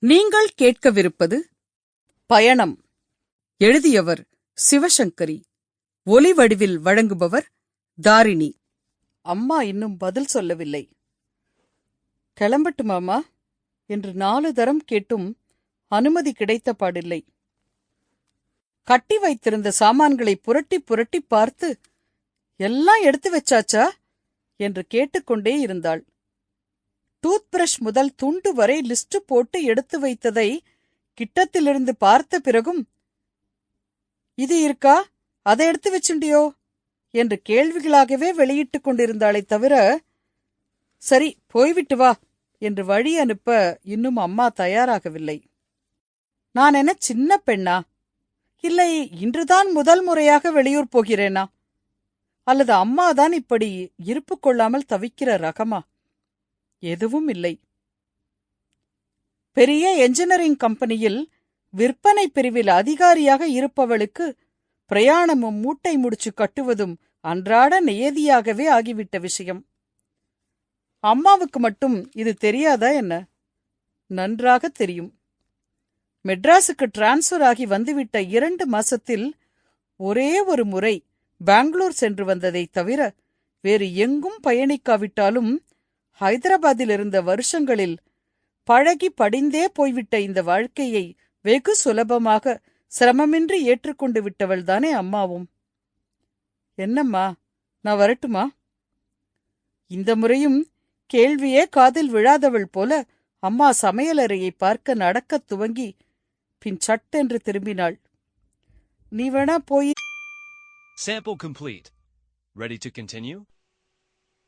நீங்கள் கேட்கவிருப்பது பயணம். எழுதியவர் சிவசங்கரி. ஒலி வடிவில் வழங்குபவர் தாரிணி. அம்மா இன்னும் பதில் சொல்லவில்லை. கிளம்பட்டுமாமா என்று 4 தரம் கேட்டும் அனுமதி கிடைத்த பாடில்லை. கட்டி வைத்திருந்த சாமான்களை புரட்டி புரட்டி பார்த்து, எல்லாம் எடுத்து வச்சாச்சா என்று கேட்டுக்கொண்டே இருந்தாள். டூத் பிரஷ் முதல் துண்டு வரை லிஸ்ட் போட்டு எடுத்து வைத்ததை கிட்டத்திலிருந்து பார்த்த பிறகும், இது இருக்கா, அதை எடுத்து வச்சுண்டியோ என்று கேள்விகளாகவே வெளியிட்டுக் கொண்டிருந்தாளே தவிர, சரி போய்விட்டு வா என்று வழி அனுப்ப இன்னும் அம்மா தயாராகவில்லை. நான் என்ன சின்ன பெண்ணா? இல்லை, இன்றுதான் முதல் முறையாக வெளியூர் போகிறேனா? அல்லது அம்மாதான் இப்படி இருப்பு கொள்ளாமல் தவிக்கிற ரகமா? எதுவும் இல்லை. பெரிய என்ஜினியரிங் கம்பெனியில் விற்பனை பிரிவில் அதிகாரியாக இருப்பவளுக்கு பிரயாணமும் மூட்டை முடிச்சு கட்டுவதும் அன்றாட நியதியாகவே ஆகிவிட்ட விஷயம். அம்மாவுக்கு மட்டும் இது தெரியாதா என்ன? நன்றாக தெரியும். மெட்ராஸுக்கு டிரான்ஸ்பர் ஆகி வந்துவிட்ட 2 மாசத்தில் ஒரே ஒரு முறை பெங்களூர் சென்று வந்ததை தவிர வேறு எங்கும் பயணிக்காவிட்டாலும் ஹைதராபாத்தில் இருந்த வருஷங்களில் பழகி படிந்தே போய்விட்ட இந்த வாழ்க்கையை வெகு சுலபமாக சிரமமின்றி ஏற்றுக்கொண்டு விட்டவள்தானே அம்மாவும். என்னம்மா, நான் வரட்டுமா? இந்த முறையும் கேள்வியே காதில் விழாதவள் போல அம்மா சமையலறையை பார்க்க நடக்கத் துவங்கி பின் சட்டென்று திரும்பினாள். நீ வேணா போய். Sample complete. Ready to continue?